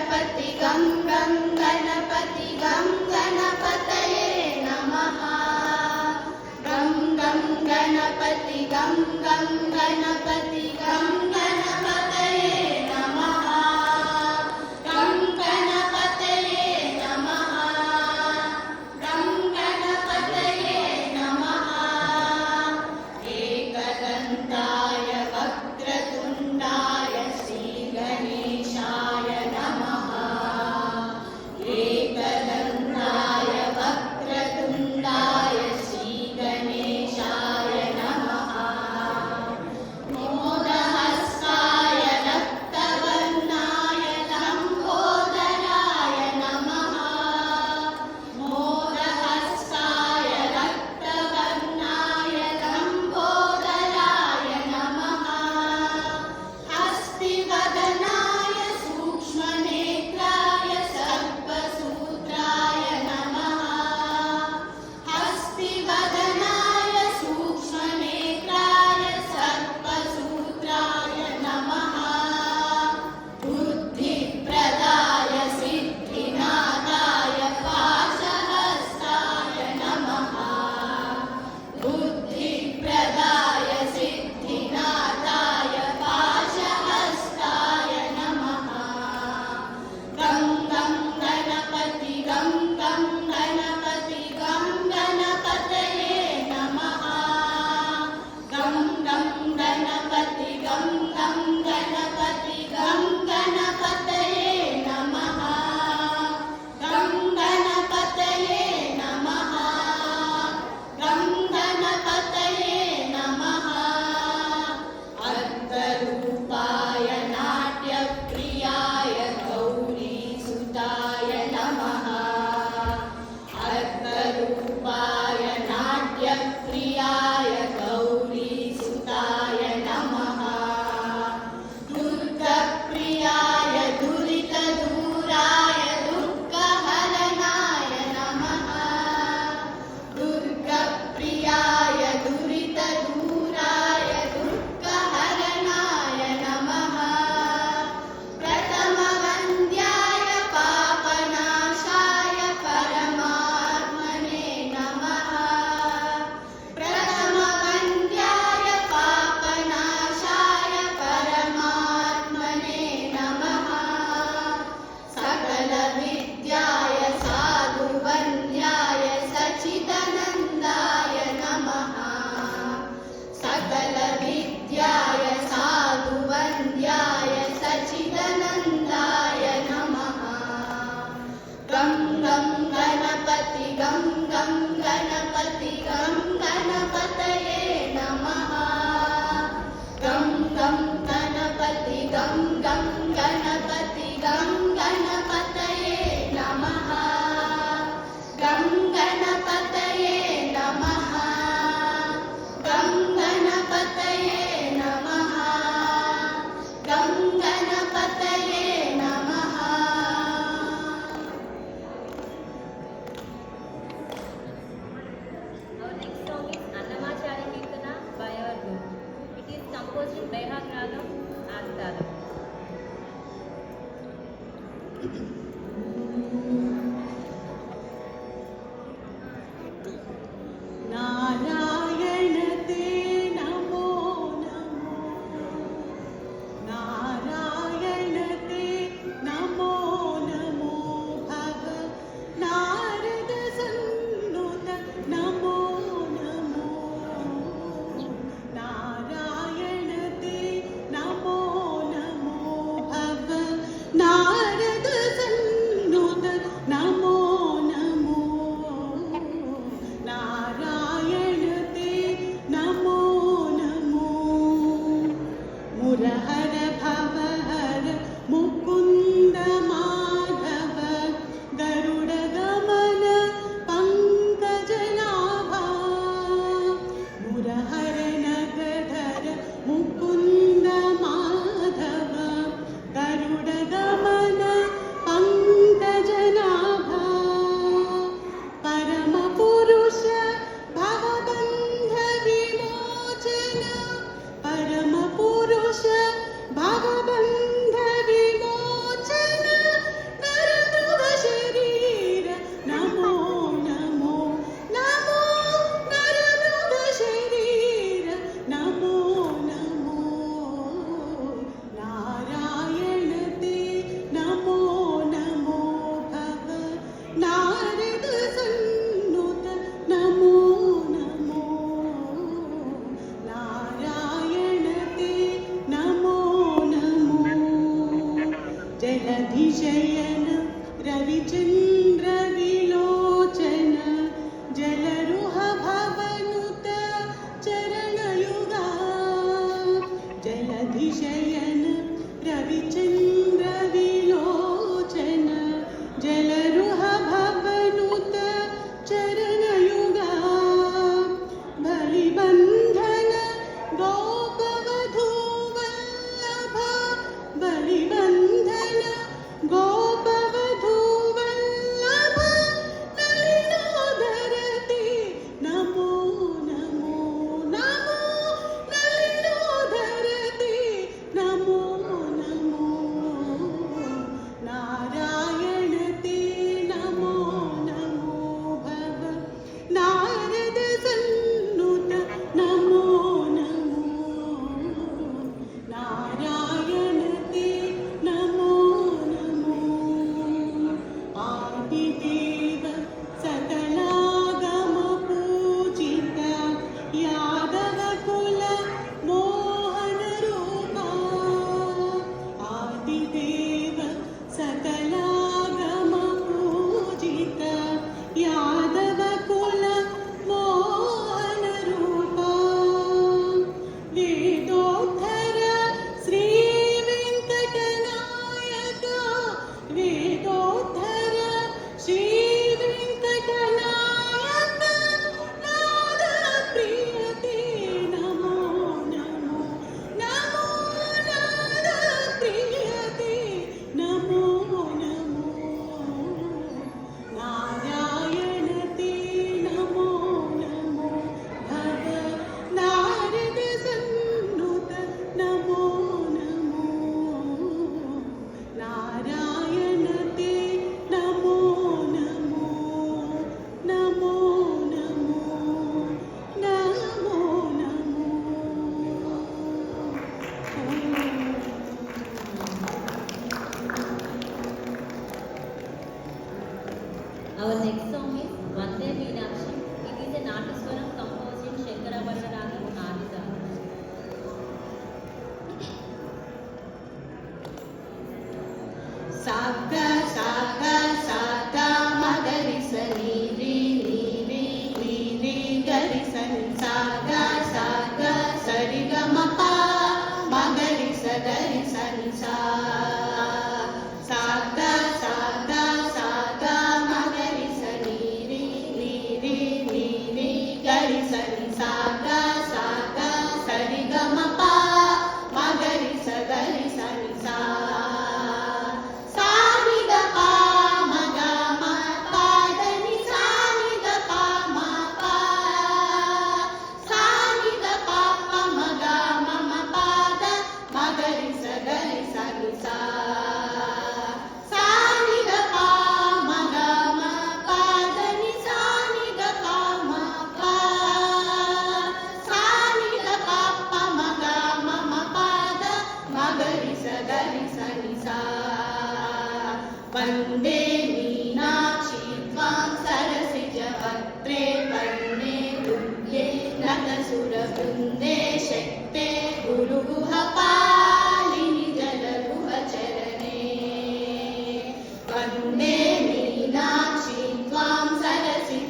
गणपति गं गणपतये नमः। गं गणपति गं गणपतये नमः। गं गणपतये नमः। गं गणपतये नमः। एकदन्ताय वक्रतुण्डाय श्रीगणेशाय नमः।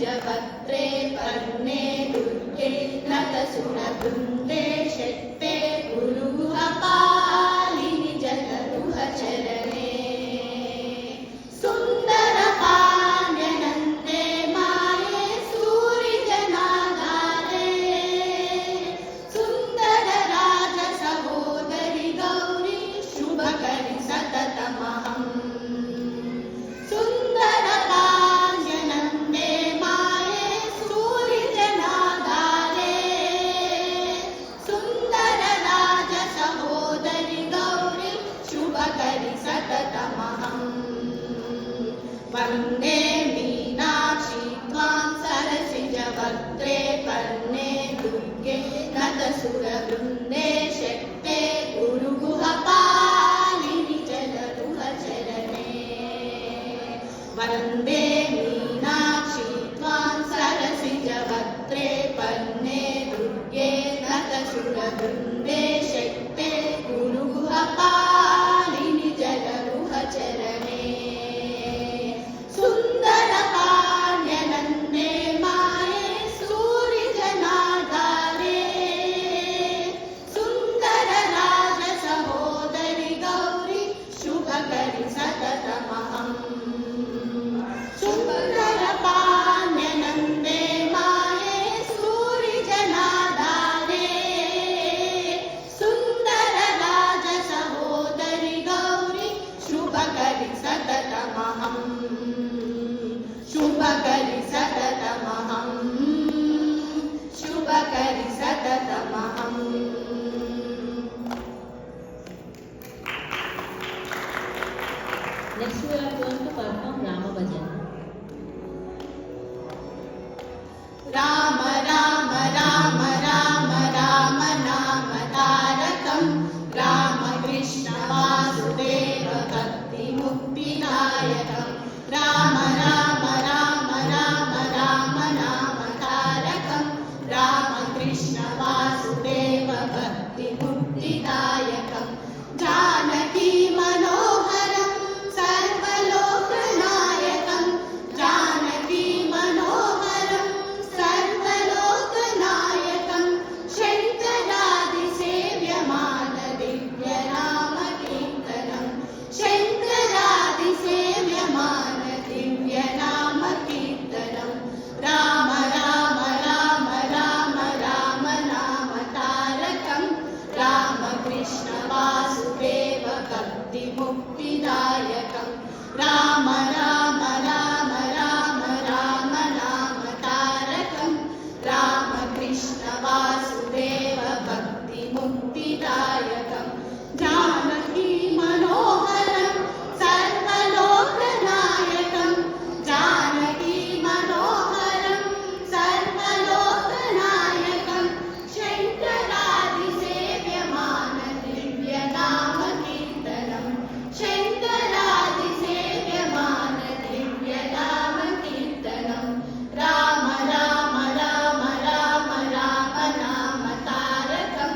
सरसिजभद्रे पर्णे दुर्गे नतसुरवृन्दे शक्ते गुरुगुहपालिनि जगरुहचरणे सुन्दरपाण्यनन्दे माये सूरिजनाधारे सुन्दरराजसहोदरि गौरी शुभकरि सततमहम् सुन्दरकाञ्चनन्दे माये सूरिजनाधारे सुन्दरराजसहोदरि गौरी शुभकरि सततमहम् वन्दे मीनाक्षी त्वां सरसिजभद्रे पर्णे दुर्गे नतसुरवृन्दे शक्ते गुरुगुहपालिनि जगरुहचरणे वन्दे मीनाक्षी त्वां सरसिजभद्रे पर्णे दुर्गे नतसुरवृन्दे शक्ते गुरुगुहपालिनि जगरुहचरणे सुन्दरकाण्यनन्दे माये सूरिजनाधारे सुन्दरराजसहोदरि गौरी शुभकरि सततमहम् सुन्दरकाण्यनन्दे माये सूरिजनाधारे सुन्दरराजसहोदरि Gauri शुभकरि सततमहम् शुभकरि सततमहम् शुभकरि सततमहम् Next we are going to perform Rama Bhajan. Ram Ram Ram Ram Ram नाम तारकं रामकृष्ण वासुदेव भक्तिमुक्तिदायकं राम राम राम राम राम नाम तारकं रामकृष्ण वासुदेव भक्तिमुक्तिदायकं जानकी मनोहरं सर्वलोकनायकं जानकी मनोहरं सर्वलोकनायकं शङ्करादिसेव्यमान दिव्यनामकीर्तनं शङ्करादिसेव्यमान दिव्यनामकीर्तनं राम राम राम राम राम नाम तारकं रामकृष्ण वासुदेव भक्तिमुक्तिदायकं राम राम राम राम राम नाम तारकं रामकृष्ण वासुदेव भक्तिमुक्तिदायकं जानकी मनोहरं सर्वलोकनायकं जानकी मनोहरं सर्वलोकनायकं शङ्करादिसेव्यमान दिव्यनामकीर्तनं शङ्करादिसेव्यमान दिव्यनामकीर्तनं राम राम राम राम राम नाम तारकं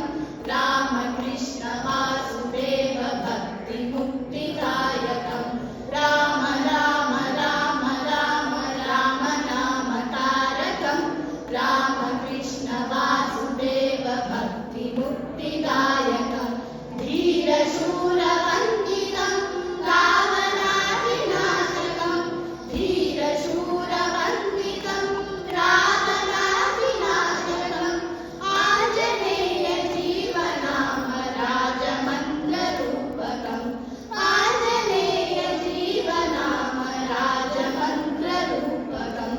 रामकृष्ण वासुदेव भक्तिमुक्तिदायकं राम राम राम राम राम नाम तारकं रामकृष्ण वासुदेव भक्तिमुक्तिदायकं धीरशूरवन्दितं रावणादिनाशकं धीरशूरवन्दितं रावणादिनाशकम् आञ्जनेय जीवनाम राजमन्त्ररूपकम् आञ्जनेय जीवनाम राजमन्त्ररूपकं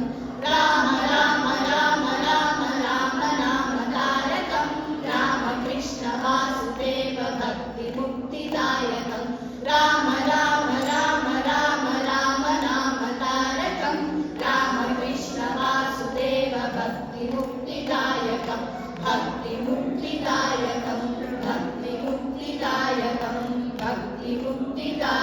राम राम राम राम राम नाम तारकं रामकृष्ण वासुदेव भक्तिमुक्तिदायकं राम राम राम राम राम नाम तारकं रामकृष्ण वासुदेव भक्तिमुक्तिदायकं भक्तिमुक्तिदायकं भक्तिमुक्तिदायकं भक्तिमुक्तिदायकं